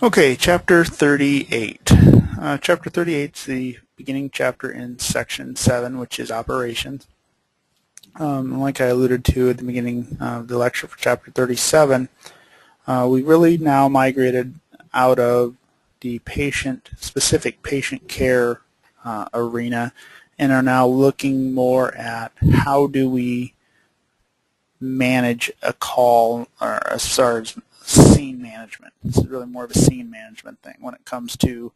Okay, Chapter 38. Chapter 38 is the beginning chapter in Section 7, which is operations. Like I alluded to at the beginning of the lecture for Chapter 37, we really now migrated out of the specific patient care arena and are now looking more at how do we manage a call, or as far as scene management. This is really more of a scene management thing when it comes to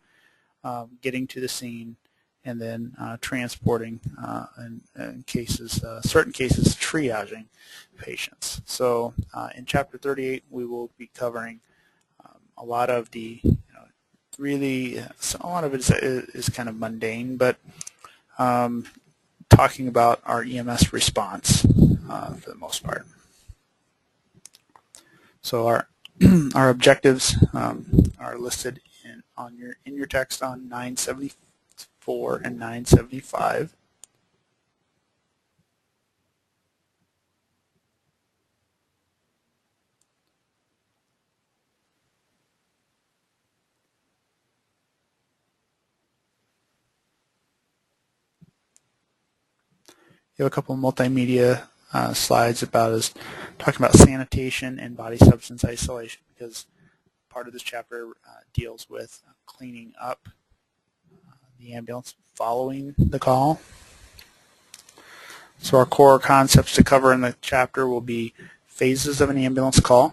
getting to the scene and then transporting, in cases, certain cases, triaging patients. So in Chapter 38, we will be covering a lot of the, really, a lot of it is kind of mundane, but talking about our EMS response for the most part. So our objectives are listed in your text on 974 and 975. You have a couple of multimedia slides talking about sanitation and body substance isolation, because part of this chapter deals with cleaning up the ambulance following the call. So our core concepts to cover in the chapter will be phases of an ambulance call,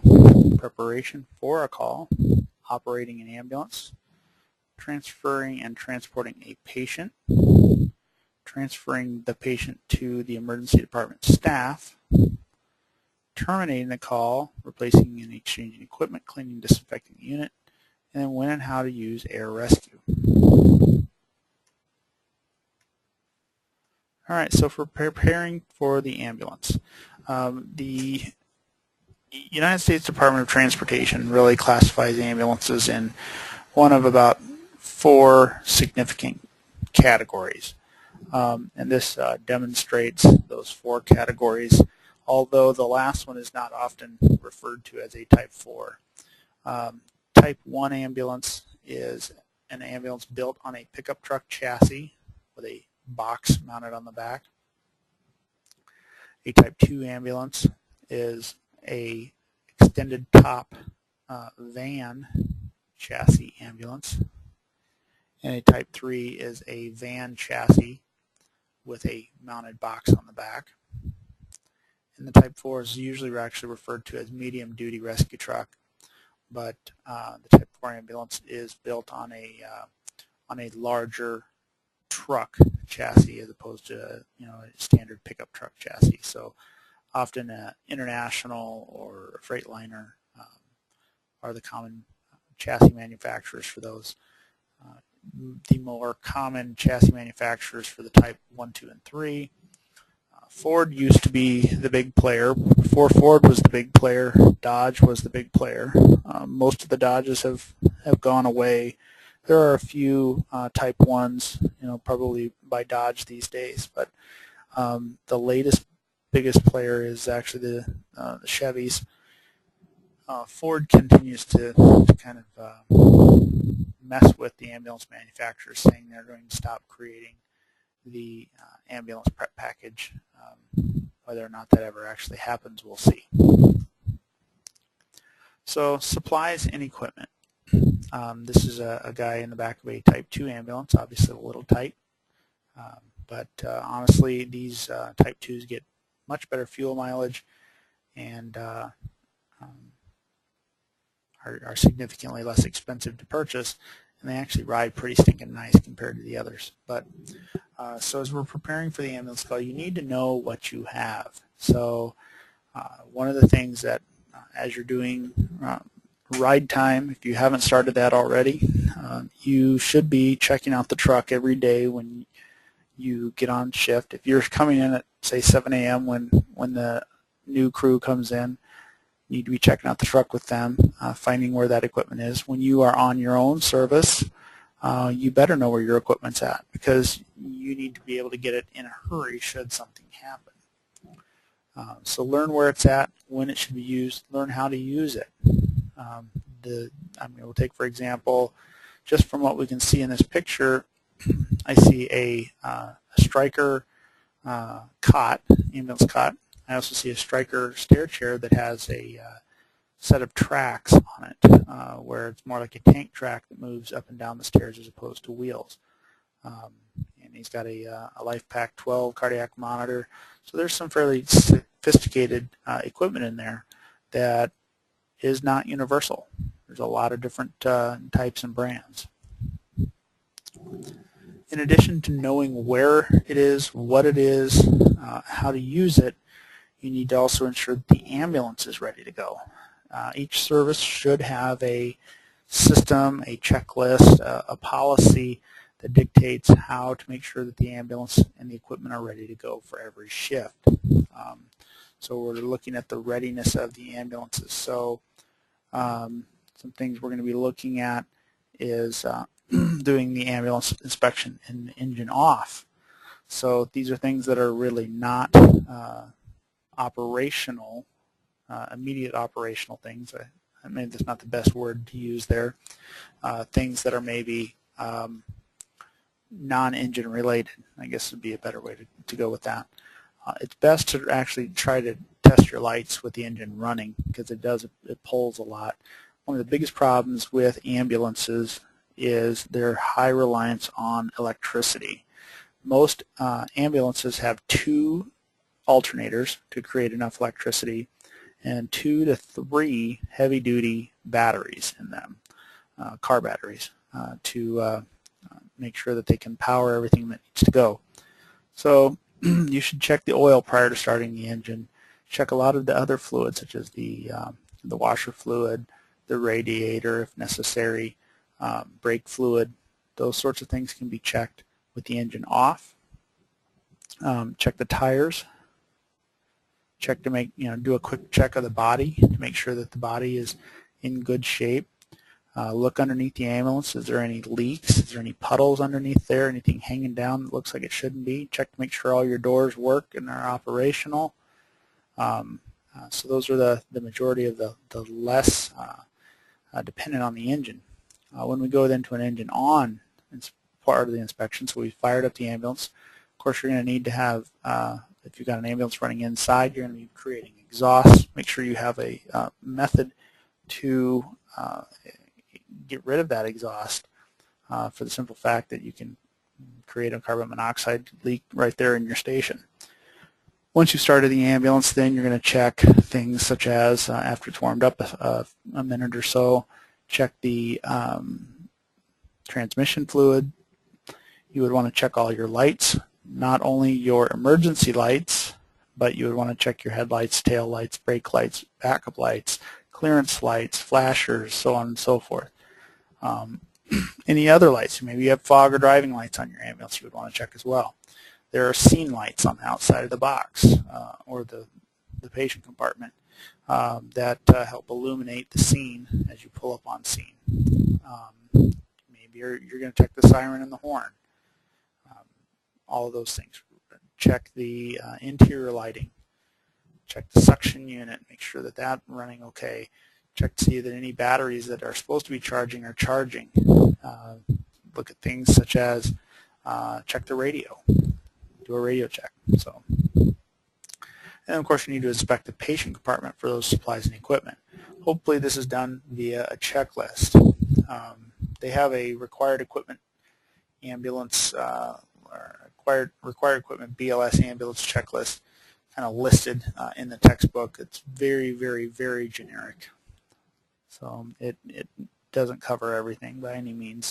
preparation for a call, operating an ambulance, transferring and transporting a patient, transferring the patient to the emergency department staff, terminating the call, replacing and exchanging equipment, cleaning, disinfecting the unit, and then when and how to use air rescue. All right, so for preparing for the ambulance, the United States Department of Transportation really classifies ambulances in one of about 4 significant categories. And this demonstrates those 4 categories, although the last one is not often referred to as a Type 4. Type 1 ambulance is an ambulance built on a pickup truck chassis with a box mounted on the back. A Type 2 ambulance is a extended top van chassis ambulance. And a Type 3 is a van chassis with a mounted box on the back. And the Type 4 is usually actually referred to as medium-duty rescue truck, but the Type 4 ambulance is built on a larger truck chassis as opposed to a standard pickup truck chassis. So often International or Freightliner are the common chassis manufacturers for those. The more common chassis manufacturers for the Type 1, 2, and 3. Ford used to be the big player. Before Ford was the big player, Dodge was the big player. Most of the Dodges have gone away. There are a few Type 1s, probably by Dodge these days, but the latest, biggest player is actually the Chevys. Ford continues to kind of mess with the ambulance manufacturers, saying they're going to stop creating the ambulance prep package. Whether or not that ever actually happens, we'll see. So supplies and equipment. This is a guy in the back of a Type 2 ambulance, obviously a little tight, but honestly these Type 2s get much better fuel mileage and are significantly less expensive to purchase, and they actually ride pretty stinking nice compared to the others. But so as we're preparing for the ambulance call, you need to know what you have. So one of the things that as you're doing ride time, if you haven't started that already, you should be checking out the truck every day when you get on shift. If you're coming in at, say, 7 a.m. when the new crew comes in, you need to be checking out the truck with them, finding where that equipment is. When you are on your own service, you better know where your equipment's at, because you need to be able to get it in a hurry should something happen. So learn where it's at, when it should be used, learn how to use it. we'll take for example, just from what we can see in this picture, I see a Stryker cot, ambulance cot. I also see a Stryker stair chair that has a set of tracks on it, where it's more like a tank track that moves up and down the stairs as opposed to wheels. And he's got a LifePak 12 cardiac monitor. So there's some fairly sophisticated equipment in there that is not universal. There's a lot of different types and brands. In addition to knowing where it is, what it is, how to use it, you need to also ensure that the ambulance is ready to go. Each service should have a system, a checklist, a policy that dictates how to make sure that the ambulance and the equipment are ready to go for every shift. So we're looking at the readiness of the ambulances. So some things we're going to be looking at is doing the ambulance inspection and the engine off. So these are things that are really not operational, immediate operational things. Maybe that's not the best word to use there. Things that are maybe non-engine related, I guess would be a better way to go with that. It's best to actually try to test your lights with the engine running, because it pulls a lot. One of the biggest problems with ambulances is their high reliance on electricity. Most ambulances have 2 alternators to create enough electricity and 2 to 3 heavy-duty batteries in them, car batteries, to make sure that they can power everything that needs to go. So you should check the oil prior to starting the engine. Check a lot of the other fluids, such as the washer fluid, the radiator if necessary, brake fluid. Those sorts of things can be checked with the engine off. Check the tires. Check to make, do a quick check of the body to make sure that the body is in good shape. Look underneath the ambulance. Is there any leaks? Is there any puddles underneath there? Anything hanging down that looks like it shouldn't be? Check to make sure all your doors work and are operational. So those are the majority of the less dependent on the engine. When we go then to an engine on, it's part of the inspection. So we fired up the ambulance. Of course, you're going to need to have, if you've got an ambulance running inside, you're going to be creating exhaust. Make sure you have a method to get rid of that exhaust, for the simple fact that you can create a carbon monoxide leak right there in your station. Once you've started the ambulance, then you're going to check things such as, after it's warmed up a minute or so, check the transmission fluid. You would want to check all your lights, not only your emergency lights, but you would want to check your headlights, tail lights, brake lights, backup lights, clearance lights, flashers, so on and so forth. Any other lights, maybe you have fog or driving lights on your ambulance, you would want to check as well. There are scene lights on the outside of the box or the patient compartment that help illuminate the scene as you pull up on scene. Maybe you're going to check the siren and the horn. All of those things. Check the interior lighting. Check the suction unit. Make sure that that's running okay. Check to see that any batteries that are supposed to be charging are charging. Look at things such as check the radio. Do a radio check. And of course you need to inspect the patient compartment for those supplies and equipment. Hopefully this is done via a checklist. They have a required equipment ambulance, required equipment BLS ambulance checklist kind of listed in the textbook. It's very, very, very generic. So it doesn't cover everything by any means.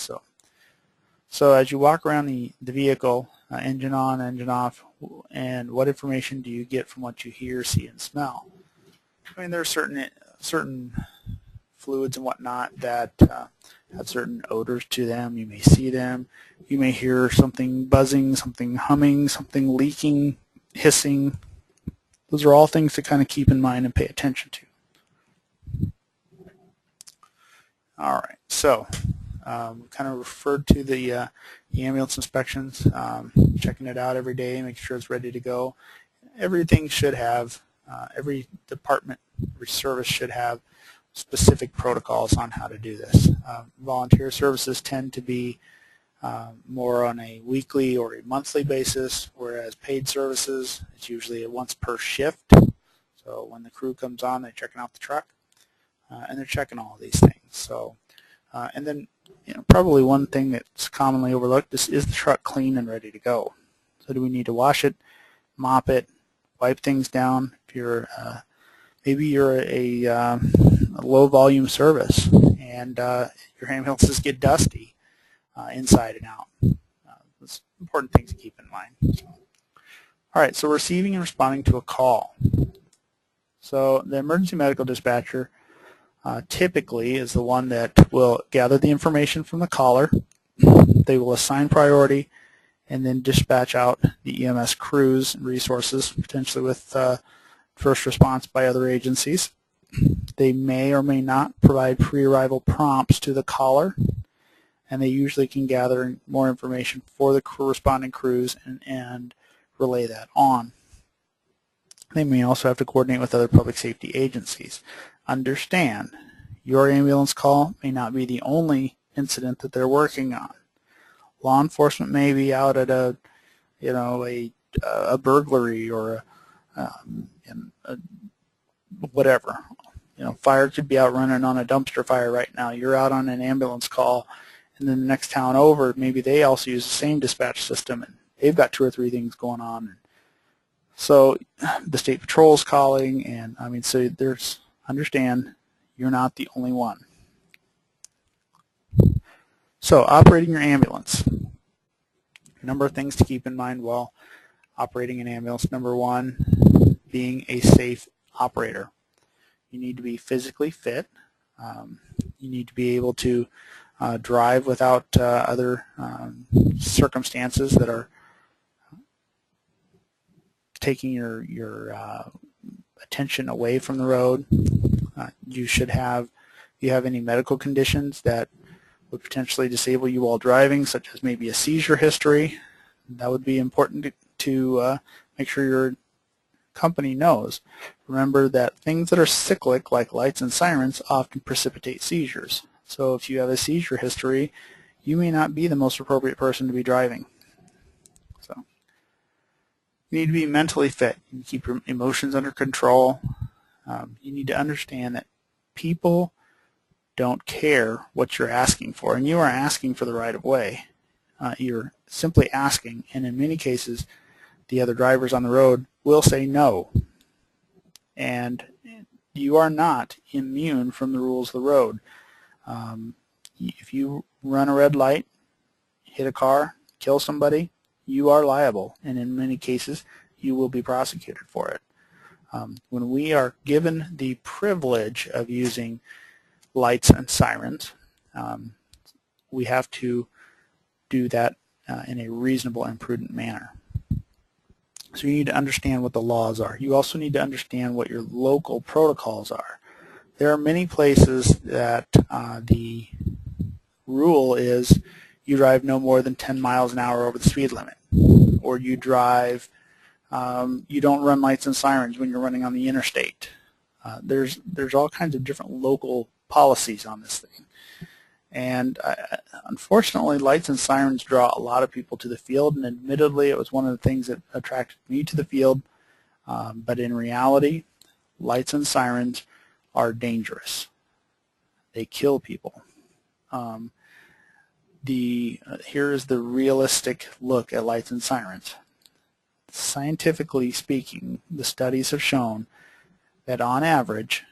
So as you walk around the vehicle, engine on, engine off, and what information do you get from what you hear, see, and smell? I mean, there are certain fluids and whatnot that have certain odors to them. You may see them. You may hear something buzzing, something humming, something leaking, hissing. Those are all things to kind of keep in mind and pay attention to. All right, so we kind of referred to the ambulance inspections, checking it out every day, make sure it's ready to go. Everything should have, every department, every service should have specific protocols on how to do this. Volunteer services tend to be more on a weekly or a monthly basis, whereas paid services, it's usually a once per shift. So when the crew comes on, they're checking out the truck, and they're checking all of these things. So, and then probably one thing that's commonly overlooked is the truck clean and ready to go? So do we need to wash it, mop it, wipe things down? If you're maybe you're a low volume service and your ambulances get dusty inside and out. That's important things to keep in mind. All right, so receiving and responding to a call. So the emergency medical dispatcher typically is the one that will gather the information from the caller. They will assign priority and then dispatch out the EMS crews and resources, potentially with first response by other agencies. They may or may not provide pre-arrival prompts to the caller, and they usually can gather more information for the responding crews and relay that on. They may also have to coordinate with other public safety agencies. Understand, your ambulance call may not be the only incident that they're working on. Law enforcement may be out at a burglary or whatever. Fire could be out running on a dumpster fire right now. You're out on an ambulance call, and then the next town over, maybe they also use the same dispatch system, and they've got 2 or 3 things going on. So the state patrol's calling, and so understand, you're not the only one. So operating your ambulance. A number of things to keep in mind while operating an ambulance. Number 1, being a safe operator. You need to be physically fit. You need to be able to drive without other circumstances that are taking your attention away from the road. You should have, if you have any medical conditions that would potentially disable you while driving, such as maybe a seizure history, that would be important to make sure your company knows. Remember that things that are cyclic, like lights and sirens, often precipitate seizures. So if you have a seizure history, you may not be the most appropriate person to be driving. So you need to be mentally fit. You need to keep your emotions under control. You need to understand that people don't care what you're asking for, and you are asking for the right of way. You're simply asking, and in many cases the other drivers on the road will say no, and you are not immune from the rules of the road. If you run a red light, hit a car, kill somebody, you are liable, and in many cases you will be prosecuted for it. When we are given the privilege of using lights and sirens, we have to do that in a reasonable and prudent manner. So you need to understand what the laws are. You also need to understand what your local protocols are. There are many places that the rule is you drive no more than 10 miles an hour over the speed limit, or you drive, you don't run lights and sirens when you're running on the interstate. There's all kinds of different local policies on this thing. And unfortunately, lights and sirens draw a lot of people to the field, and admittedly it was one of the things that attracted me to the field, but in reality, lights and sirens are dangerous. They kill people. Here is the realistic look at lights and sirens. Scientifically speaking, the studies have shown that on average,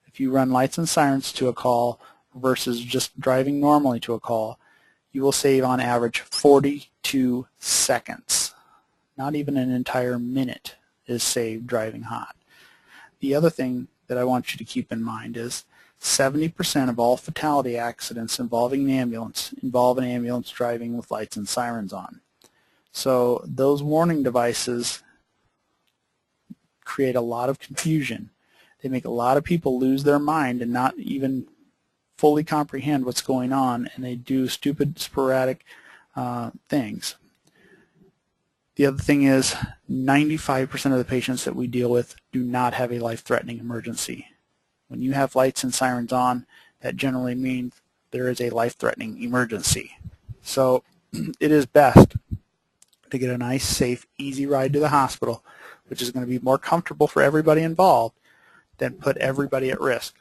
if you run lights and sirens to a call versus just driving normally to a call, you will save on average 42 seconds. Not even an entire minute is saved driving hot. The other thing that I want you to keep in mind is 70% of all fatality accidents involving an ambulance involve an ambulance driving with lights and sirens on. So those warning devices create a lot of confusion. They make a lot of people lose their mind and not even fully comprehend what's going on, and they do stupid, sporadic things. The other thing is 95% of the patients that we deal with do not have a life-threatening emergency. When you have lights and sirens on, that generally means there is a life-threatening emergency. So it is best to get a nice, safe, easy ride to the hospital, which is going to be more comfortable for everybody involved than put everybody at risk.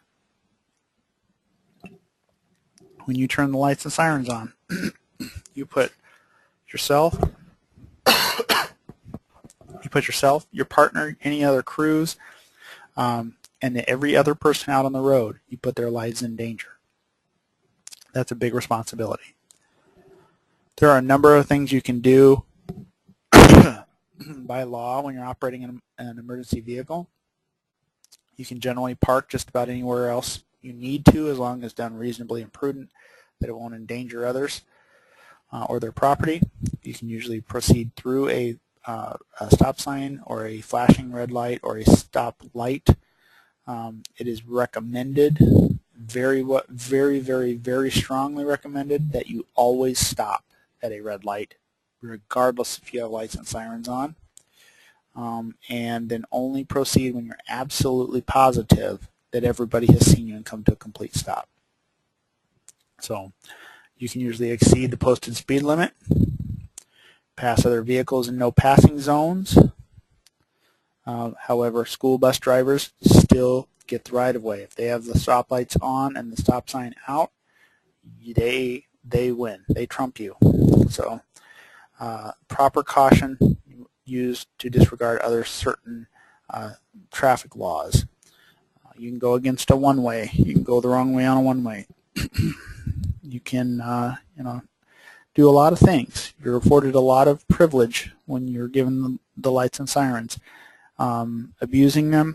When you turn the lights and sirens on, you put yourself, your partner, any other crews, and every other person out on the road, you put their lives in danger. That's a big responsibility. There are a number of things you can do by law when you're operating an emergency vehicle. You can generally park just about anywhere else you need to, as long as done reasonably and prudent, that it won't endanger others or their property. You can usually proceed through a stop sign or a flashing red light or a stop light. It is recommended, very, very strongly recommended, that you always stop at a red light, regardless if you have lights and sirens on, and then only proceed when you're absolutely positive that everybody has seen you and come to a complete stop. So you can usually exceed the posted speed limit, pass other vehicles in no passing zones. However, school bus drivers still get the right-of-way. If they have the stoplights on and the stop sign out, they win. They trump you. So proper caution used to disregard other certain traffic laws. You can go against a one-way. You can go the wrong way on a one-way. You can do a lot of things. You're afforded a lot of privilege when you're given the lights and sirens. Abusing them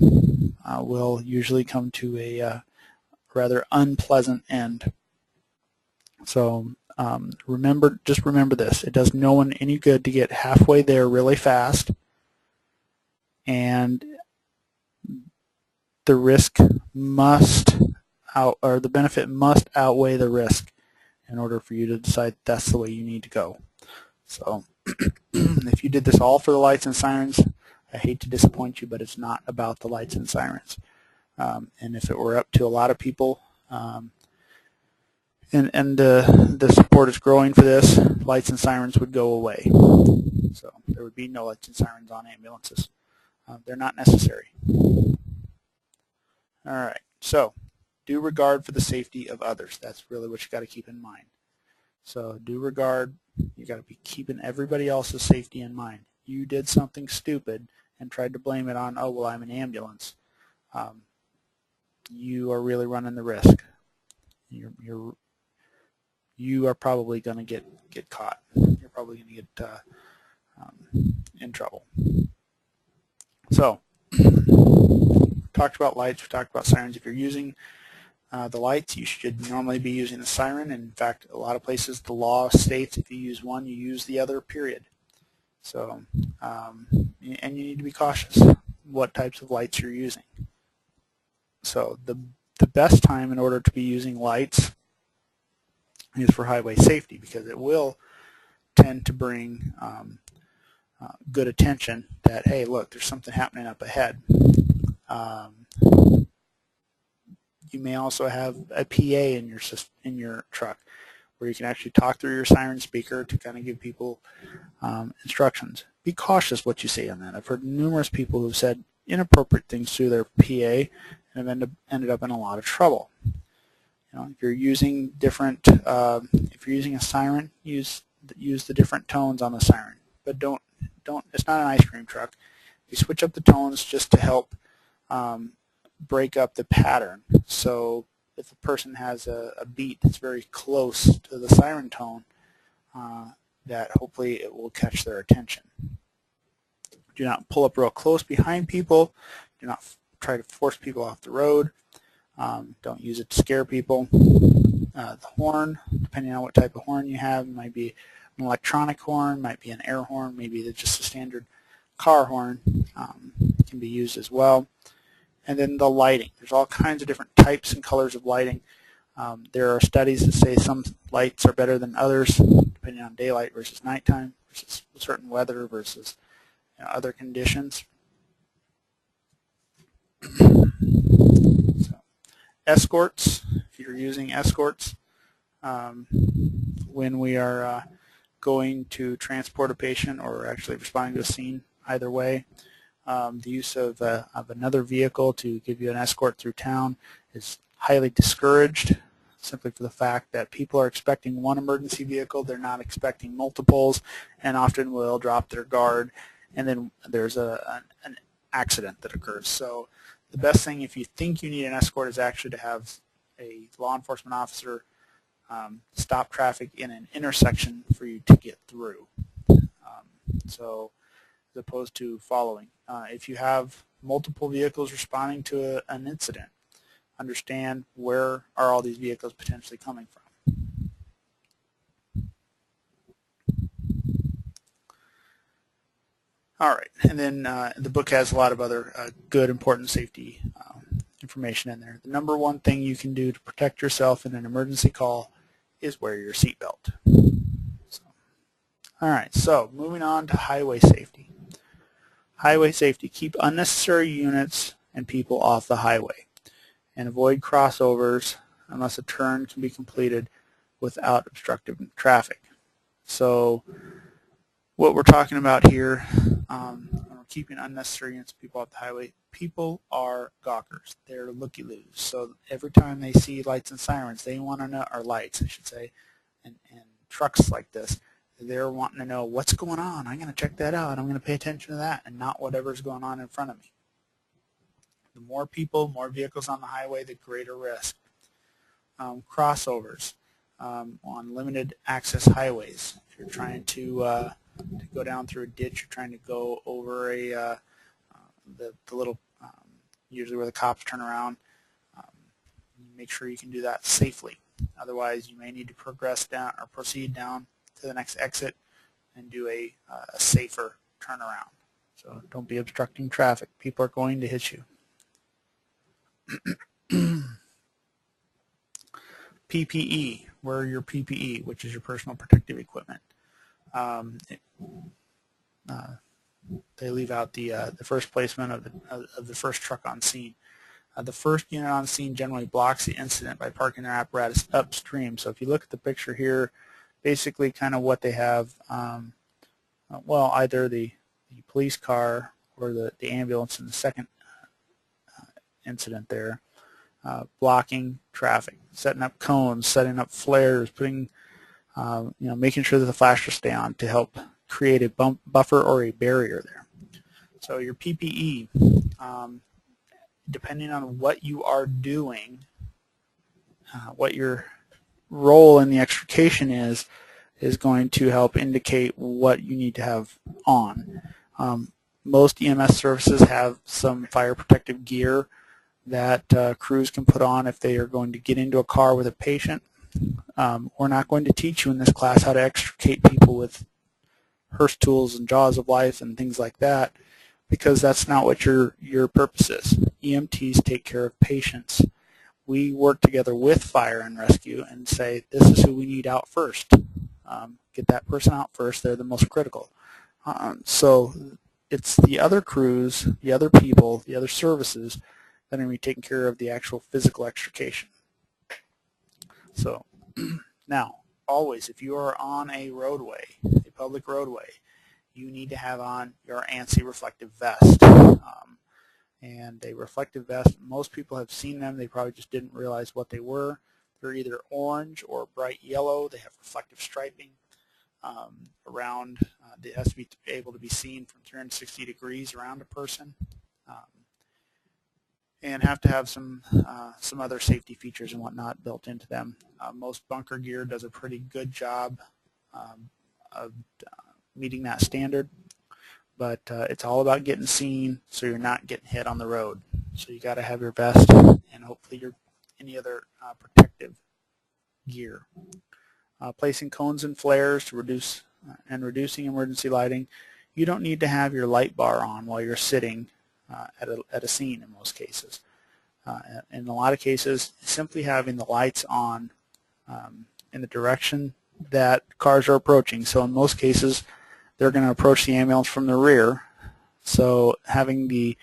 will usually come to a rather unpleasant end. So just remember this. It does no one any good to get halfway there really fast, and the risk the benefit must outweigh the risk in order for you to decide that's the way you need to go. So if you did this all for the lights and sirens, I hate to disappoint you, but it's not about the lights and sirens. And if it were up to a lot of people, and the support is growing for this, lights and sirens would go away. So there would be no lights and sirens on ambulances. They're not necessary. All right, so due regard for the safety of others. That's really what you got to keep in mind. So due regard, you got to be keeping everybody else's safety in mind. You did something stupid and tried to blame it on, oh, well, I'm an ambulance. You are really running the risk. You are probably going to get caught. You're probably going to get in trouble. So, talked about lights, we talked about sirens. If you're using the lights, you should normally be using the siren. And in fact, a lot of places the law states if you use one, you use the other, period. So, and you need to be cautious what types of lights you're using. So the best time in order to be using lights is for highway safety, because it will tend to bring good attention that, hey, look, there's something happening up ahead. You may also have a PA in your truck where you can actually talk through your siren speaker to kind of give people instructions. Be cautious what you say on that. I've heard numerous people who've said inappropriate things through their PA and have ended up in a lot of trouble. If you're using different, if you're using a siren, use the different tones on the siren. But don't. It's not an ice cream truck. You switch up the tones just to help break up the pattern. So if a person has a beat that's very close to the siren tone, that hopefully it will catch their attention. Do not pull up real close behind people. Do not try to force people off the road. Don't use it to scare people. The horn, depending on what type of horn you have, might be an electronic horn, might be an air horn, maybe just a standard car horn, can be used as well. And then the lighting. There's all kinds of different types and colors of lighting. There are studies that say some lights are better than others, depending on daylight versus nighttime, versus certain weather versus other conditions. So, escorts, if you're using escorts, when we are going to transport a patient or actually responding to a scene, either way, the use of another vehicle to give you an escort through town is highly discouraged, simply for the fact that people are expecting one emergency vehicle, they're not expecting multiples, and often will drop their guard, and then there's an accident that occurs. So the best thing, if you think you need an escort, is actually to have a law enforcement officer stop traffic in an intersection for you to get through. So as opposed to following. If you have multiple vehicles responding to an incident, understand where are all these vehicles potentially coming from. All right, and then the book has a lot of other good, important safety information in there. The number one thing you can do to protect yourself in an emergency call is wear your seatbelt. All right, so moving on to highway safety. Highway safety, keep unnecessary units and people off the highway, and avoid crossovers unless a turn can be completed without obstructive traffic. So what we're talking about here, keeping unnecessary units of people off the highway, people are gawkers. They're looky-loos. So every time they see lights and sirens, they want to know, or lights I should say, and trucks like this, they're wanting to know what's going on. I'm going to check that out. I'm going to pay attention to that and not whatever's going on in front of me. The more people, more vehicles on the highway, the greater risk. Crossovers on limited access highways. If you're trying to go down through a ditch, you're trying to go over the little, usually where the cops turn around, make sure you can do that safely. Otherwise, you may need to progress down or proceed down to the next exit and do a safer turnaround. So don't be obstructing traffic. People are going to hit you. PPE, wear your PPE, which is your personal protective equipment. They leave out the first placement of the first truck on scene. The first unit on scene generally blocks the incident by parking their apparatus upstream. So if you look at the picture here, basically kind of what they have, well, either the police car or the ambulance in the second incident there, blocking traffic, setting up cones, setting up flares, putting, making sure that the flashers stay on to help create a buffer or a barrier there. So your PPE, depending on what you are doing, what your role in the extrication is going to help indicate what you need to have on. Most EMS services have some fire protective gear that crews can put on if they are going to get into a car with a patient. We're not going to teach you in this class how to extricate people with Hearst tools and jaws of life and things like that, because that's not what your purpose is. EMTs take care of patients. We work together with fire and rescue and say, this is who we need out first. Get that person out first. They're the most critical. So it's the other crews, the other people, the other services that are going to be taking care of the actual physical extrication. So now, always, if you are on a roadway, a public roadway, you need to have on your ANSI reflective vest. And a reflective vest, most people have seen them. They probably just didn't realize what they were. They're either orange or bright yellow. They have reflective striping around. It has to be able to be seen from 360 degrees around a person. And have to have some other safety features and whatnot built into them. Most bunker gear does a pretty good job of meeting that standard, but it's all about getting seen so you're not getting hit on the road. So you got to have your vest and hopefully any other protective gear. Placing cones and flares to reducing emergency lighting. You don't need to have your light bar on while you're sitting at a scene in most cases. In a lot of cases, simply having the lights on in the direction that cars are approaching. So in most cases, they're going to approach the ambulance from the rear. So having the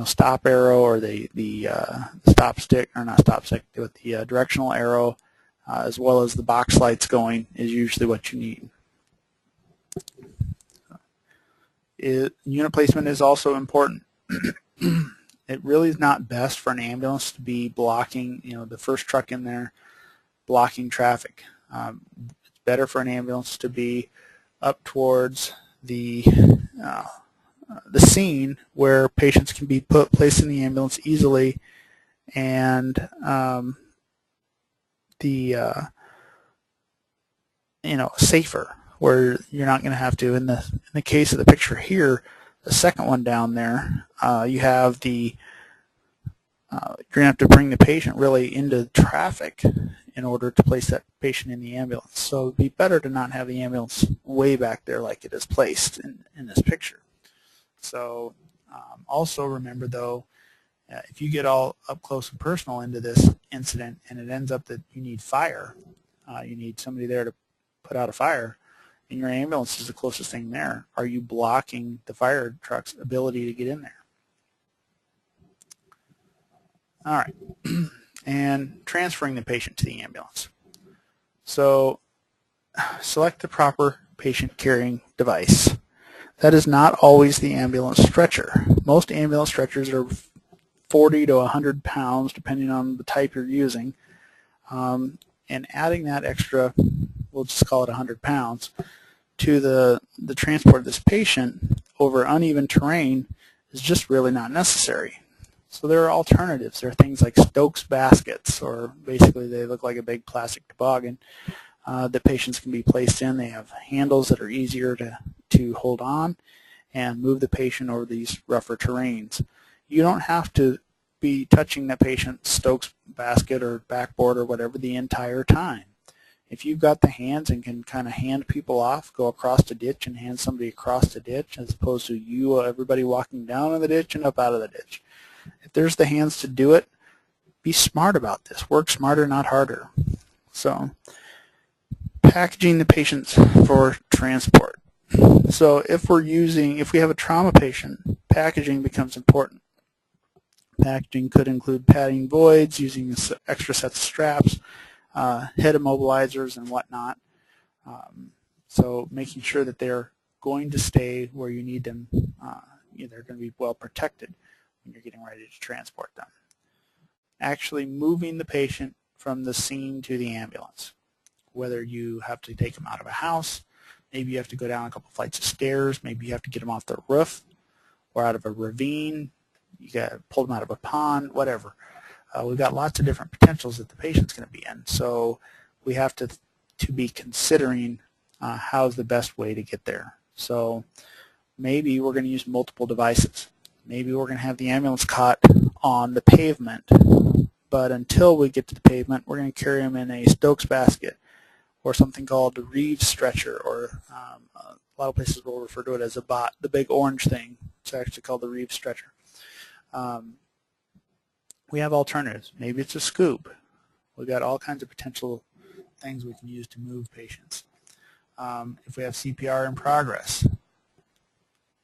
stop arrow or the stop stick, or not stop stick, but the directional arrow, as well as the box lights going, is usually what you need. Unit placement is also important. It really is not best for an ambulance to be blocking, the first truck in there, blocking traffic. It's better for an ambulance to be up towards the scene where patients can be placed in the ambulance easily, and safer, where you're not going to have to. In the case of the picture here, the second one down there, you have you're going to have to bring the patient really into traffic in order to place that patient in the ambulance. So it would be better to not have the ambulance way back there like it is placed in this picture. So also remember, though, if you get all up close and personal into this incident and it ends up that you need fire, you need somebody there to put out a fire, and your ambulance is the closest thing there, are you blocking the fire truck's ability to get in there? All right, and transferring the patient to the ambulance. So select the proper patient carrying device. That is not always the ambulance stretcher. Most ambulance stretchers are 40 to 100 pounds, depending on the type you're using. And adding that extra, we'll just call it 100 pounds, to the transport of this patient over uneven terrain is just really not necessary. So there are alternatives. There are things like Stokes baskets, or basically they look like a big plastic toboggan that patients can be placed in. They have handles that are easier to hold on and move the patient over these rougher terrains. You don't have to be touching the patient's Stokes basket or backboard or whatever the entire time. If you've got the hands and can kind of hand people off, go across the ditch and hand somebody across the ditch, as opposed to everybody walking down in the ditch and up out of the ditch. If there's the hands to do it, be smart about this. Work smarter, not harder. So, packaging the patients for transport. So if we have a trauma patient, packaging becomes important. Packaging could include padding voids, using extra sets of straps, head immobilizers, and whatnot. So making sure that they're going to stay where you need them. They're going to be well protected when you're getting ready to transport them. Actually moving the patient from the scene to the ambulance. Whether you have to take them out of a house, maybe you have to go down a couple flights of stairs, maybe you have to get them off the roof or out of a ravine, you got to pull them out of a pond, whatever. We've got lots of different potentials that the patient's going to be in, so we have to be considering how's the best way to get there. So maybe we're going to use multiple devices. Maybe we're going to have the ambulance cot on the pavement, but until we get to the pavement, we're going to carry them in a Stokes basket or something called a Reeves stretcher, or a lot of places will refer to it as a bot, the big orange thing. It's actually called the Reeves stretcher. We have alternatives. Maybe it's a scoop. We've got all kinds of potential things we can use to move patients. If we have CPR in progress,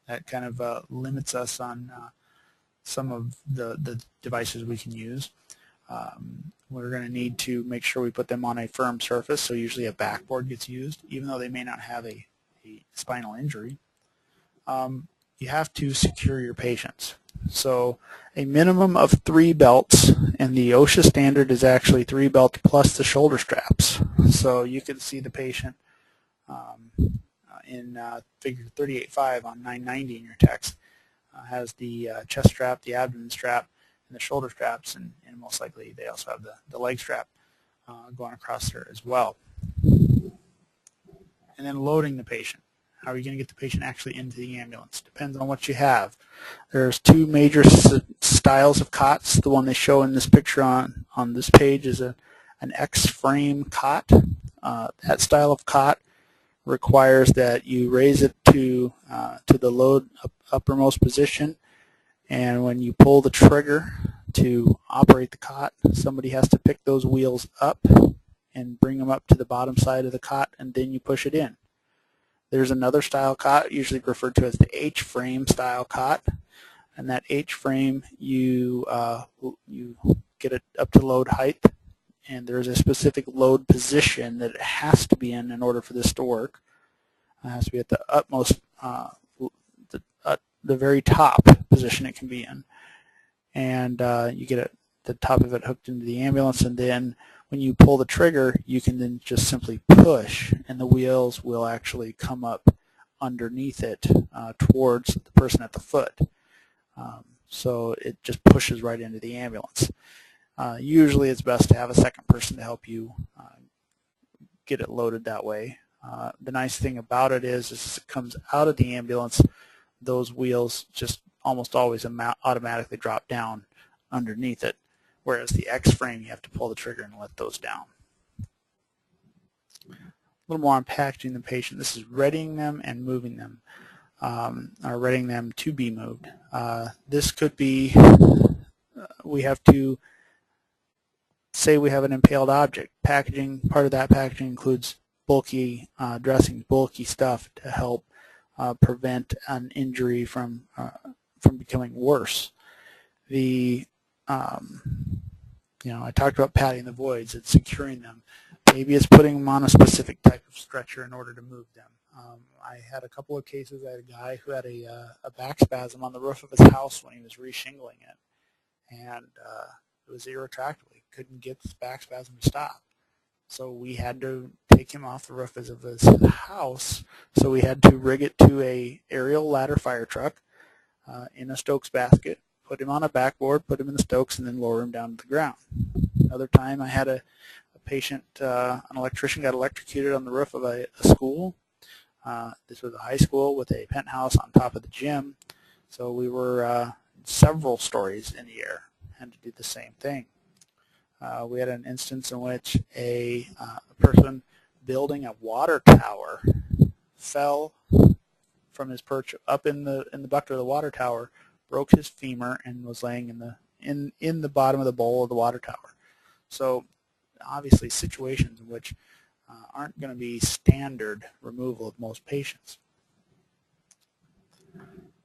that kind of limits us on some of the devices we can use. We're going to need to make sure we put them on a firm surface, so usually a backboard gets used, even though they may not have a spinal injury. You have to secure your patients. So a minimum of 3 belts, and the OSHA standard is actually 3 belts plus the shoulder straps. So you can see the patient in figure 38.5 on 990 in your text. Has the chest strap, the abdomen strap, and the shoulder straps, and most likely they also have the leg strap going across there as well. And then loading the patient. How are you going to get the patient actually into the ambulance? Depends on what you have. There's 2 major styles of cots. The one they show in this picture on this page is an X-frame cot. That style of cot requires that you raise it to the load uppermost position, and when you pull the trigger to operate the cot, somebody has to pick those wheels up and bring them up to the bottom side of the cot, and then you push it in. There's another style cot, usually referred to as the H-frame style cot. And that H-frame, you get it up to load height, and there's a specific load position that it has to be in order for this to work. It has to be at the utmost, the very top position it can be in. And you get the top of it hooked into the ambulance, and then when you pull the trigger, you can then just simply push, and the wheels will actually come up underneath it towards the person at the foot. So it just pushes right into the ambulance. Usually it's best to have a second person to help you get it loaded that way. The nice thing about it is as it comes out of the ambulance, those wheels just almost always automatically drop down underneath it, whereas the X-frame, you have to pull the trigger and let those down. A little more on packaging the patient. This is readying them and moving them, or readying them to be moved. This could be, we have to say we have an impaled object. Packaging, part of that packaging includes bulky dressings, bulky stuff to help prevent an injury from becoming worse. I talked about padding the voids. It's securing them. Maybe it's putting them on a specific type of stretcher in order to move them. I had a couple of cases. I had a guy who had a back spasm on the roof of his house when he was re-shingling it, and it was irretractable. He couldn't get this back spasm to stop. So we had to take him off the roof of his house. So we had to rig it to a aerial ladder fire truck in a Stokes basket, put him on a backboard, put him in the Stokes, and then lower him down to the ground. Another time I had a patient, an electrician got electrocuted on the roof of a school. This was a high school with a penthouse on top of the gym. So we were several stories in the air, had to do the same thing. We had an instance in which a person building a water tower fell from his perch up in the bucket of the water tower, broke his femur, and was laying in the bottom of the bowl of the water tower. So obviously situations in which aren't going to be standard removal of most patients.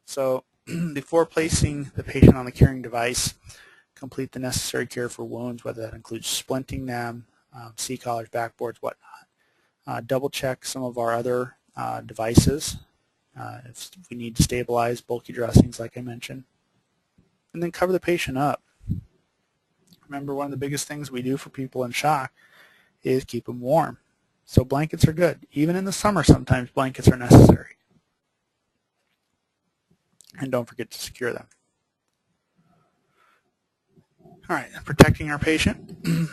So before placing the patient on the curing device, complete the necessary care for wounds, whether that includes splinting them, C-collars, backboards, whatnot. Double check some of our other devices if we need to stabilize bulky dressings like I mentioned. And then cover the patient up. Remember, one of the biggest things we do for people in shock is keep them warm. So blankets are good. Even in the summer, sometimes blankets are necessary. And don't forget to secure them. All right, protecting our patient. You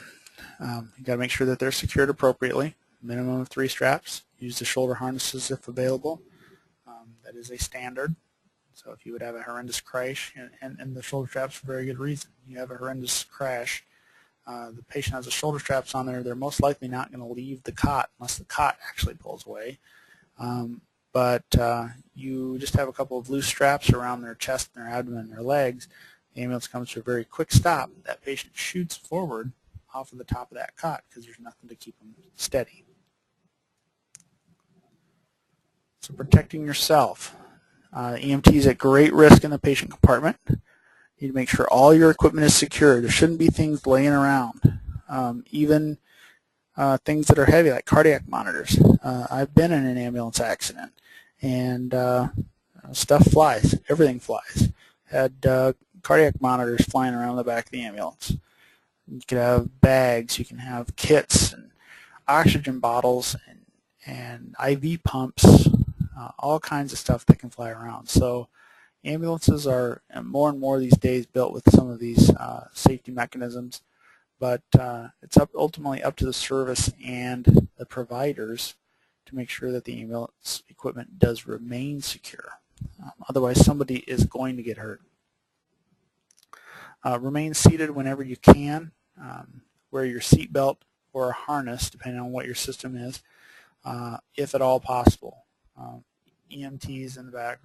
got to make sure that they're secured appropriately. Minimum of 3 straps. Use the shoulder harnesses if available. That is a standard. So if you would have a horrendous crash, and the shoulder straps for very good reason. You have a horrendous crash, the patient has the shoulder straps on there, they're most likely not going to leave the cot unless the cot actually pulls away. But you just have a couple of loose straps around their chest and their abdomen and their legs. The ambulance comes to a very quick stop. That patient shoots forward off of the top of that cot because there's nothing to keep them steady. So protecting yourself. EMT is at great risk in the patient compartment. You need to make sure all your equipment is secure. There shouldn't be things laying around. Even things that are heavy like cardiac monitors. I've been in an ambulance accident and stuff flies. Everything flies. Had cardiac monitors flying around the back of the ambulance. You can have bags. You can have kits and oxygen bottles and IV pumps. All kinds of stuff that can fly around. So ambulances are more and more these days built with some of these safety mechanisms, but it's ultimately up to the service and the providers to make sure that the ambulance equipment does remain secure. Otherwise, somebody is going to get hurt. Remain seated whenever you can. Wear your seatbelt or a harness, depending on what your system is, if at all possible. EMTs in the back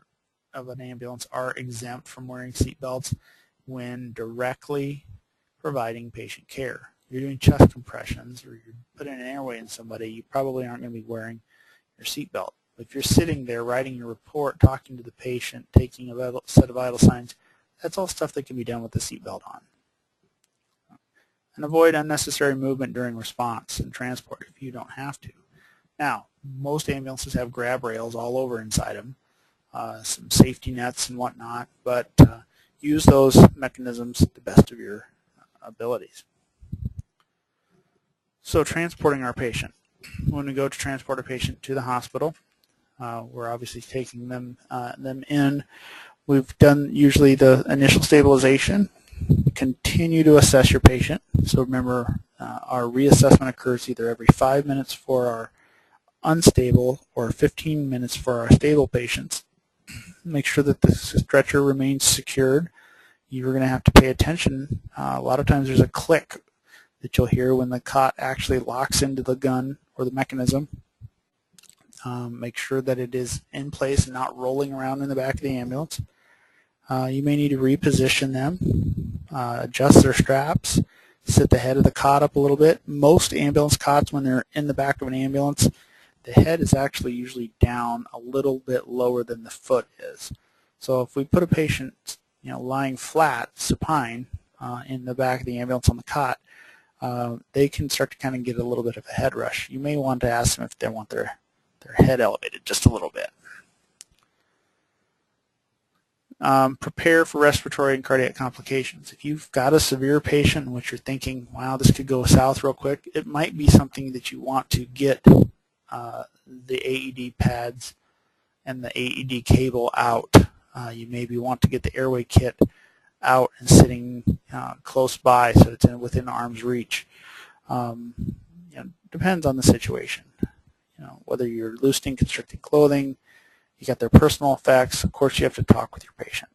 of an ambulance are exempt from wearing seatbelts when directly providing patient care. You're doing chest compressions or you're putting an airway in somebody, you probably aren't going to be wearing your seatbelt. If you're sitting there writing your report, talking to the patient, taking a set of vital signs, That's all stuff that can be done with the seatbelt on. And avoid unnecessary movement during response and transport if you don't have to. Now, most ambulances have grab rails all over inside them, some safety nets and whatnot, but use those mechanisms to the best of your abilities. So transporting our patient. When we go to transport a patient to the hospital, we're obviously taking them in. We've done usually the initial stabilization. Continue to assess your patient. So remember, our reassessment occurs either every 5 minutes for our unstable or 15 minutes for our stable patients. Make sure that the stretcher remains secured. You're going to have to pay attention. A lot of times there's a click that you'll hear when the cot actually locks into the gun or the mechanism. Make sure that it is in place and not rolling around in the back of the ambulance. You may need to reposition them, adjust their straps, sit the head of the cot up a little bit. Most ambulance cots, when they're in the back of an ambulance, the head is actually usually down a little bit lower than the foot is. So if we put a patient, lying flat, supine, in the back of the ambulance on the cot, they can start to kind of get a little bit of a head rush. You may want to ask them if they want their head elevated just a little bit. Prepare for respiratory and cardiac complications. If you've got a severe patient in which you're thinking, wow, this could go south real quick, it might be something that you want to get the AED pads and the AED cable out. You maybe want to get the airway kit out and sitting close by so it's within arm's reach. Depends on the situation. Whether you're loosening constricting clothing, you got their personal effects. Of course, you have to talk with your patient.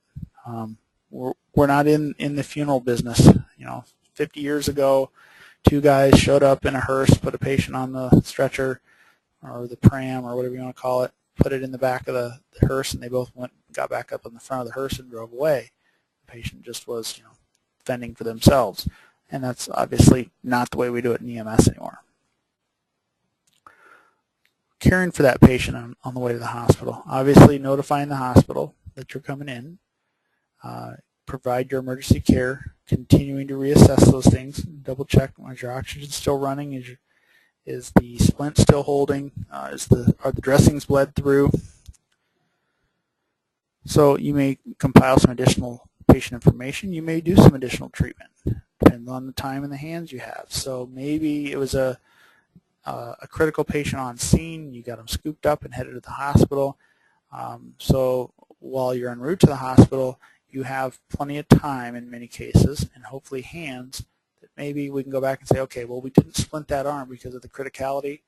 We're not in the funeral business. 50 years ago, 2 guys showed up in a hearse, put a patient on the stretcher or the pram or whatever you want to call it, put it in the back of the hearse, and they both got back up in the front of the hearse and drove away. The patient just was, fending for themselves, and that's obviously not the way we do it in EMS anymore. Caring for that patient on the way to the hospital. Obviously notifying the hospital that you're coming in. Provide your emergency care. Continuing to reassess those things. Double check, is your oxygen still running? Is the splint still holding? Are the dressings bled through? So you may compile some additional patient information. You may do some additional treatment. Depends on the time and the hands you have. So maybe it was a critical patient on scene, you got them scooped up and headed to the hospital. So while you're en route to the hospital, you have plenty of time in many cases, and hopefully hands, that maybe we can go back and say, okay, well, we didn't splint that arm because of the criticality,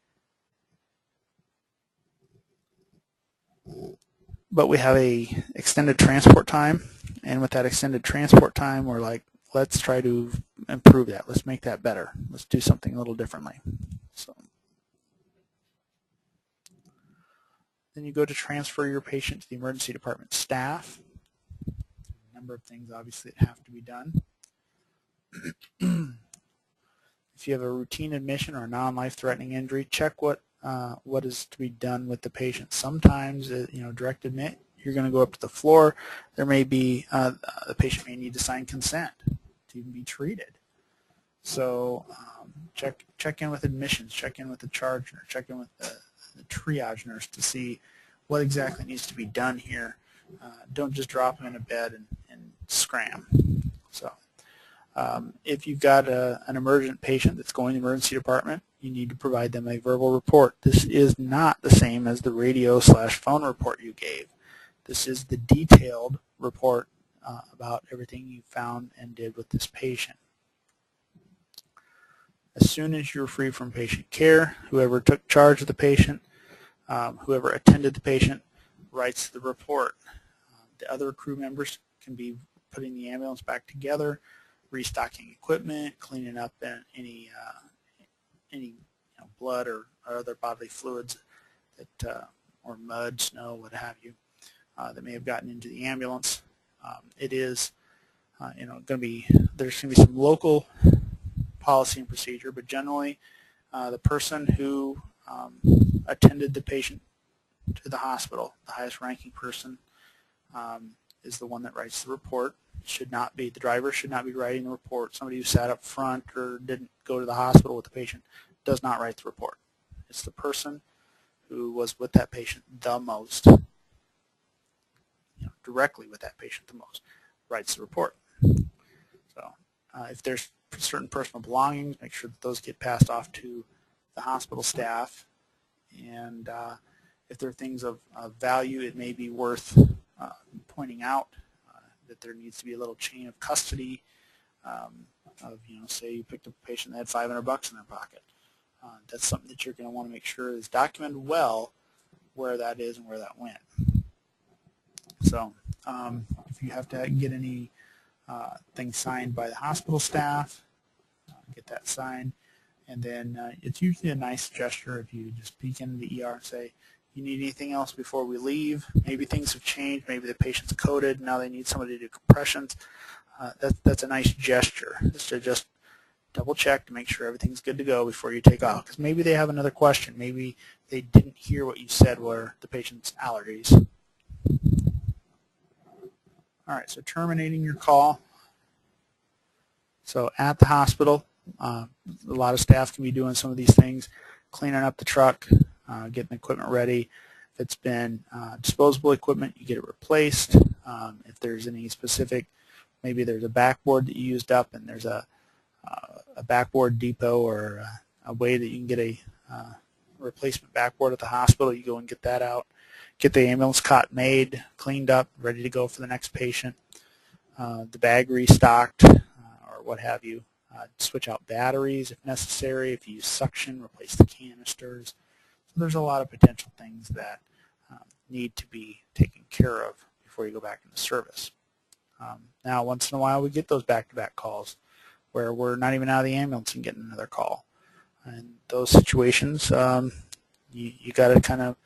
but we have a extended transport time, and with that extended transport time, we're like, let's try to improve that. Let's make that better. Let's do something a little differently. So then you go to transfer your patient to the emergency department staff. A number of things obviously that have to be done. If you have a routine admission or a non-life-threatening injury, check what is to be done with the patient. Sometimes, direct admit, you're going to go up to the floor. There may be the patient may need to sign consent to even be treated. So check in with admissions, check in with the charge nurse, check in with the triage nurse to see what exactly needs to be done here. Don't just drop them in a bed and scram. So if you've got an emergent patient that's going to the emergency department, you need to provide them a verbal report. This is not the same as the radio/phone report you gave. This is the detailed report about everything you found and did with this patient. As soon as you're free from patient care, whoever took charge of the patient, whoever attended the patient, writes the report. The other crew members can be putting the ambulance back together, restocking equipment, cleaning up any blood or other bodily fluids that, or mud, snow, what have you, that may have gotten into the ambulance. It is, going to be, there's going to be some local policy and procedure, but generally the person who attended the patient to the hospital, the highest ranking person, is the one that writes the report. It should not be, the driver should not be writing the report. Somebody who sat up front or didn't go to the hospital with the patient does not write the report. It's the person who was with that patient the most, directly with that patient the most, writes the report. So if there's certain personal belongings, make sure that those get passed off to the hospital staff. And if there are things of value, it may be worth pointing out that there needs to be a little chain of custody of, say you picked up a patient that had $500 in their pocket. That's something that you're going to want to make sure is documented well, where that is and where that went. So if you have to get any things signed by the hospital staff, get that signed. And then it's usually a nice gesture if you just peek into the ER and say, you need anything else before we leave? Maybe things have changed. Maybe the patient's coded. Now they need somebody to do compressions. That's a nice gesture, is to just double check to make sure everything's good to go before you take off. Because maybe they have another question. Maybe they didn't hear what you said were the patient's allergies. All right, so terminating your call. So at the hospital, a lot of staff can be doing some of these things, cleaning up the truck, getting the equipment ready. If it's been disposable equipment, you get it replaced. If there's any specific, maybe there's a backboard that you used up and there's a backboard depot or a way that you can get a replacement backboard at the hospital, you go and get that out. Get the ambulance cot made, cleaned up, ready to go for the next patient. The bag restocked or what have you. Switch out batteries if necessary. If you use suction, replace the canisters. So there's a lot of potential things that need to be taken care of before you go back into service. Now, once in a while, we get those back-to-back calls where we're not even out of the ambulance and getting another call. And those situations, you got to kind of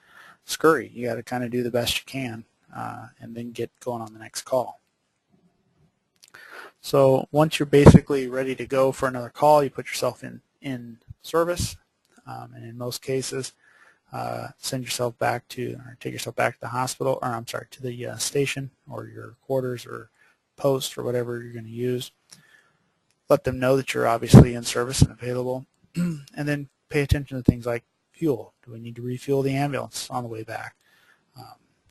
scurry. You got to kind of do the best you can and then get going on the next call. So once you're basically ready to go for another call, you put yourself in service, and in most cases, send yourself back to, or take yourself back to the hospital, or I'm sorry, to the station or your quarters or post or whatever you're going to use. Let them know that you're obviously in service and available, and then pay attention to things like fuel. Do we need to refuel the ambulance on the way back?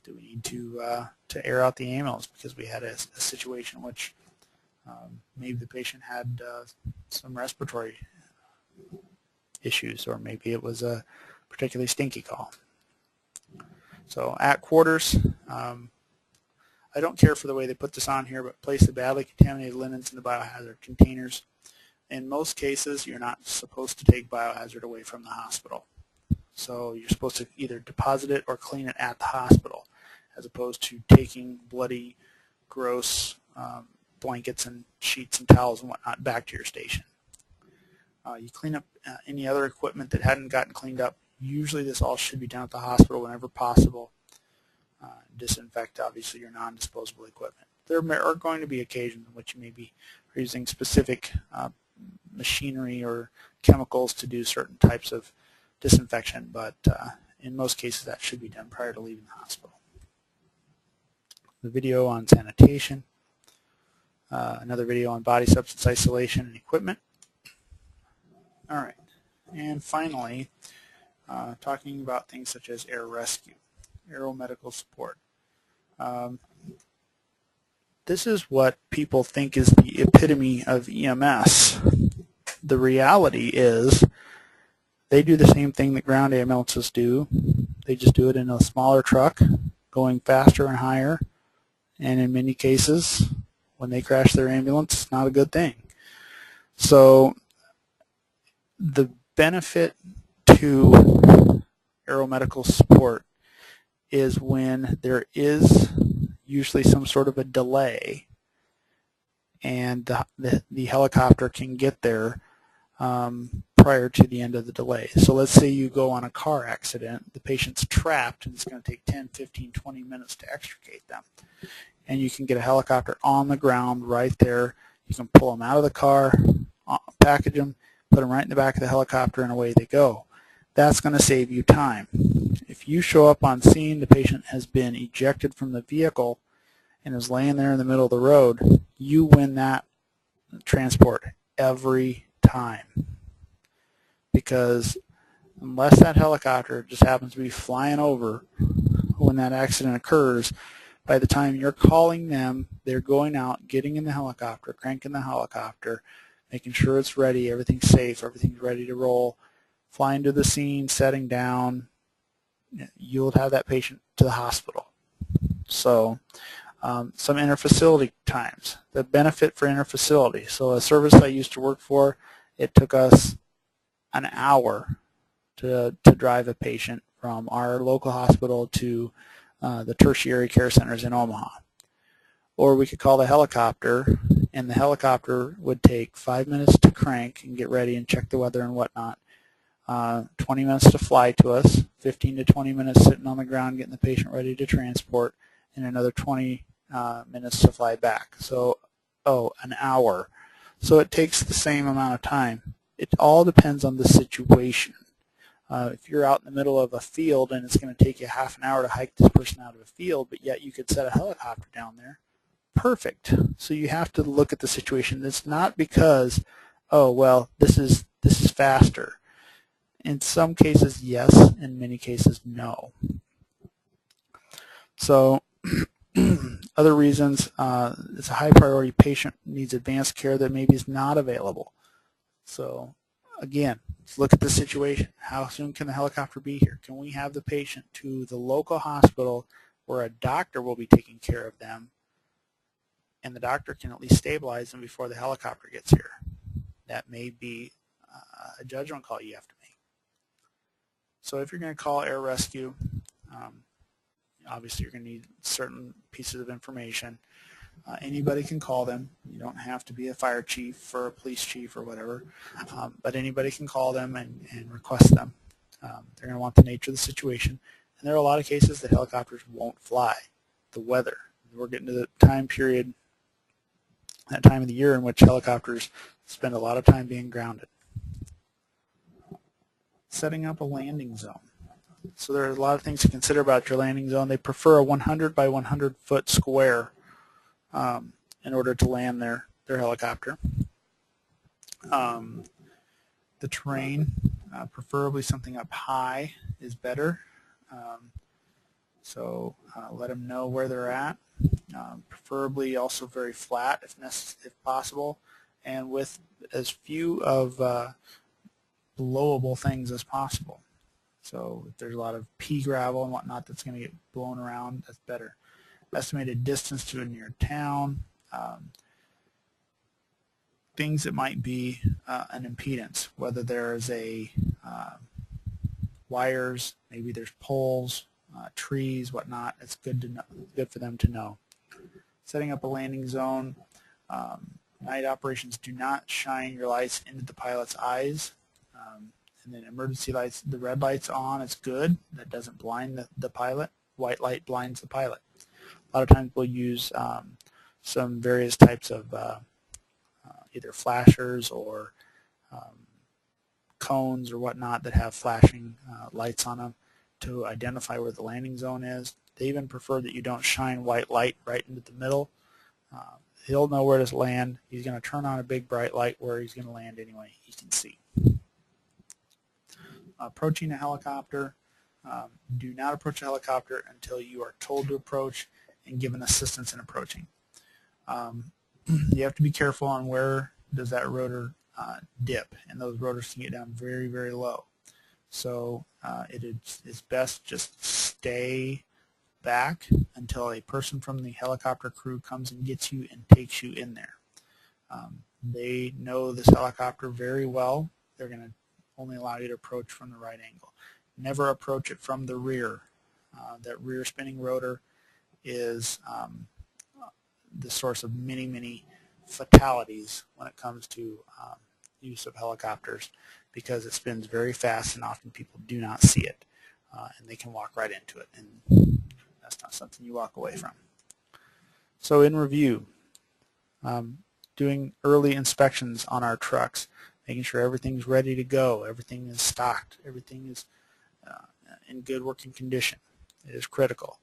Do we need to air out the ambulance because we had a situation in which maybe the patient had some respiratory issues, or maybe it was a particularly stinky call. So at quarters, I don't care for the way they put this on here, but place the badly contaminated linens in the biohazard containers. In most cases, you're not supposed to take biohazard away from the hospital. So you're supposed to either deposit it or clean it at the hospital, as opposed to taking bloody, gross blankets and sheets and towels and whatnot back to your station. You clean up any other equipment that hadn't gotten cleaned up. Usually this all should be done at the hospital whenever possible. Disinfect, obviously, your non-disposable equipment. There are going to be occasions in which you may be using specific machinery or chemicals to do certain types of disinfection, but in most cases that should be done prior to leaving the hospital. The video on sanitation, another video on body substance isolation and equipment. All right, and finally, talking about things such as air rescue, aeromedical support. This is what people think is the epitome of EMS. The reality is they do the same thing that ground ambulances do. They just do it in a smaller truck, going faster and higher, and in many cases, when they crash their ambulance, it's not a good thing. So the benefit to aeromedical support is when there is usually some sort of a delay and the helicopter can get there prior to the end of the delay. So let's say you go on a car accident, the patient's trapped, and it's going to take 10, 15, 20 minutes to extricate them. And you can get a helicopter on the ground right there. You can pull them out of the car, package them, put them right in the back of the helicopter, and away they go. That's going to save you time. If you show up on scene, the patient has been ejected from the vehicle, and is laying there in the middle of the road, you win that transport every time. Because unless that helicopter just happens to be flying over when that accident occurs, by the time you're calling them, they're going out, getting in the helicopter, cranking the helicopter, making sure it's ready, everything's safe, everything's ready to roll, flying to the scene, setting down. You'll have that patient to the hospital. So some interfacility times. The benefit for interfacility. So a service I used to work for, it took us an hour to drive a patient from our local hospital to the tertiary care centers in Omaha. Or we could call the helicopter, and the helicopter would take 5 minutes to crank and get ready and check the weather and whatnot. 20 minutes to fly to us, 15 to 20 minutes sitting on the ground getting the patient ready to transport, and another 20 minutes to fly back. So, an hour. So it takes the same amount of time. It all depends on the situation. If you're out in the middle of a field and it's going to take you half an hour to hike this person out of a field, but yet you could set a helicopter down there, perfect. So you have to look at the situation. It's not because, oh, well, this is faster. In some cases, yes. In many cases, no. So other reasons, it's a high priority patient needs advanced care that maybe is not available. So again, let's look at the situation. How soon can the helicopter be here? Can we have the patient to the local hospital where a doctor will be taking care of them, and the doctor can at least stabilize them before the helicopter gets here? That may be a judgment call you have to make. So if you're going to call air rescue, obviously you're going to need certain pieces of information. Anybody can call them. You don't have to be a fire chief or a police chief or whatever, but anybody can call them and request them. They're going to want the nature of the situation. And there are a lot of cases that helicopters won't fly. The weather. We're getting to the time period, that time of the year in which helicopters spend a lot of time being grounded. Setting up a landing zone. So there are a lot of things to consider about your landing zone. They prefer a 100 by 100 foot square in order to land their helicopter. The terrain, preferably something up high, is better. So let them know where they're at. Preferably also very flat if possible, and with as few of blowable things as possible. So if there's a lot of pea gravel and whatnot that's going to get blown around, that's better. Estimated distance to a near town. Things that might be an impedance, whether there's a wires, maybe there's poles, trees, whatnot. It's good to know, good for them to know. Setting up a landing zone. Night operations, do not shine your lights into the pilot's eyes. And then emergency lights, the red light's on, it's good. That doesn't blind the pilot. White light blinds the pilot. A lot of times we'll use some various types of either flashers or cones or whatnot that have flashing lights on them to identify where the landing zone is. They even prefer that you don't shine white light right into the middle. He'll know where to land. He's going to turn on a big bright light where he's going to land anyway. He can see. Approaching a helicopter. Do not approach a helicopter until you are told to approach and given assistance in approaching. You have to be careful on where does that rotor dip, and those rotors can get down very, very low. So it's best just stay back until a person from the helicopter crew comes and gets you and takes you in there. They know this helicopter very well. They're going to only allow you to approach from the right angle. Never approach it from the rear. That rear spinning rotor is the source of many, many fatalities when it comes to use of helicopters, because it spins very fast and often people do not see it, and they can walk right into it, and that's not something you walk away from. So in review, doing early inspections on our trucks, making sure everything's ready to go, everything is stocked, everything is in good working condition. It is critical.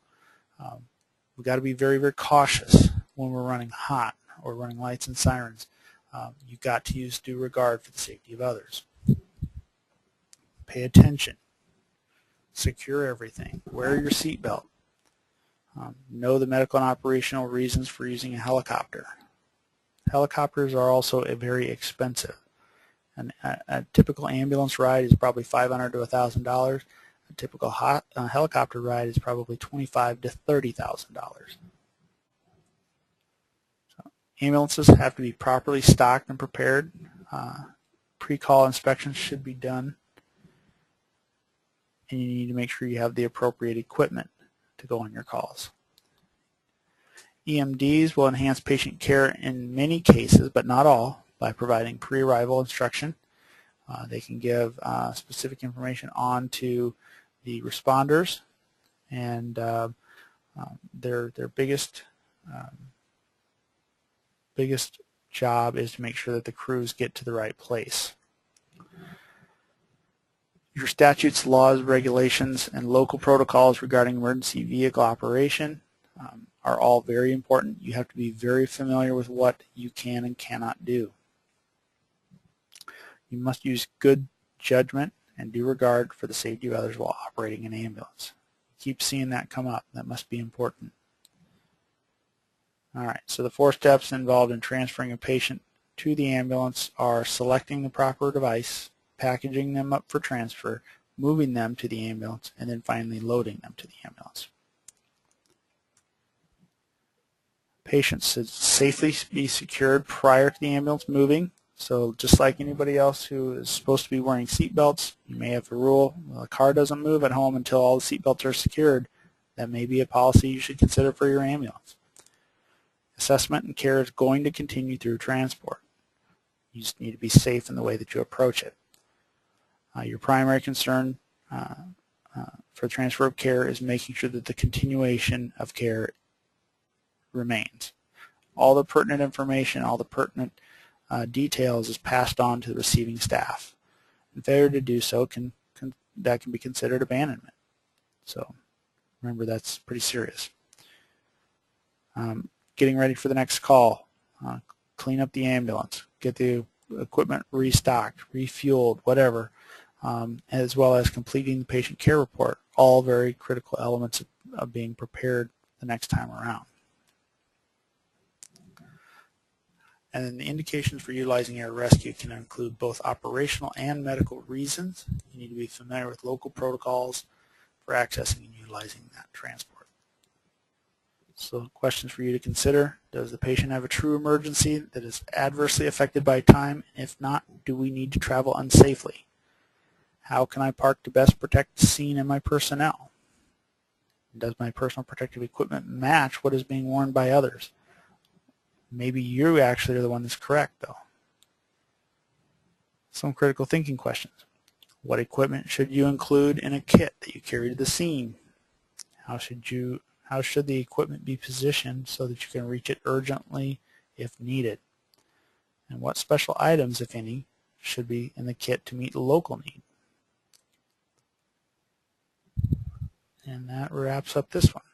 We've got to be very, very cautious when we're running hot or running lights and sirens. You've got to use due regard for the safety of others. Pay attention. Secure everything. Wear your seatbelt. Know the medical and operational reasons for using a helicopter. Helicopters are also very expensive. A typical ambulance ride is probably $500 to $1,000. A typical helicopter ride is probably $25,000 to $30,000. So, ambulances have to be properly stocked and prepared. Pre-call inspections should be done, and you need to make sure you have the appropriate equipment to go on your calls. EMDs will enhance patient care in many cases, but not all, by providing pre-arrival instruction. They can give specific information on to the responders, and their biggest job is to make sure that the crews get to the right place. Your statutes, laws, regulations, and local protocols regarding emergency vehicle operation are all very important. You have to be very familiar with what you can and cannot do. You must use good judgment and due regard for the safety of others while operating an ambulance. Keep seeing that come up. That must be important. All right, so the 4 steps involved in transferring a patient to the ambulance are selecting the proper device, packaging them up for transfer, moving them to the ambulance, and then finally loading them to the ambulance. Patients should safely be secured prior to the ambulance moving. So just like anybody else who is supposed to be wearing seat belts, you may have a rule, well, a car doesn't move at home until all the seat belts are secured. That may be a policy you should consider for your ambulance. Assessment and care is going to continue through transport. You just need to be safe in the way that you approach it. Your primary concern for transfer of care is making sure that the continuation of care remains. All the pertinent information, all the pertinent details is passed on to the receiving staff. And failure to do so can be considered abandonment. So remember, that's pretty serious. Getting ready for the next call, clean up the ambulance, get the equipment restocked, refueled, whatever, as well as completing the patient care report, all very critical elements of being prepared the next time around. And then the indications for utilizing air rescue can include both operational and medical reasons. You need to be familiar with local protocols for accessing and utilizing that transport. So questions for you to consider: does the patient have a true emergency that is adversely affected by time? If not, do we need to travel unsafely? How can I park to best protect the scene and my personnel? Does my personal protective equipment match what is being worn by others? Maybe you actually are the one that's correct, though. Some critical thinking questions. What equipment should you include in a kit that you carry to the scene? How should the equipment be positioned so that you can reach it urgently if needed? And what special items, if any, should be in the kit to meet the local need? And that wraps up this one.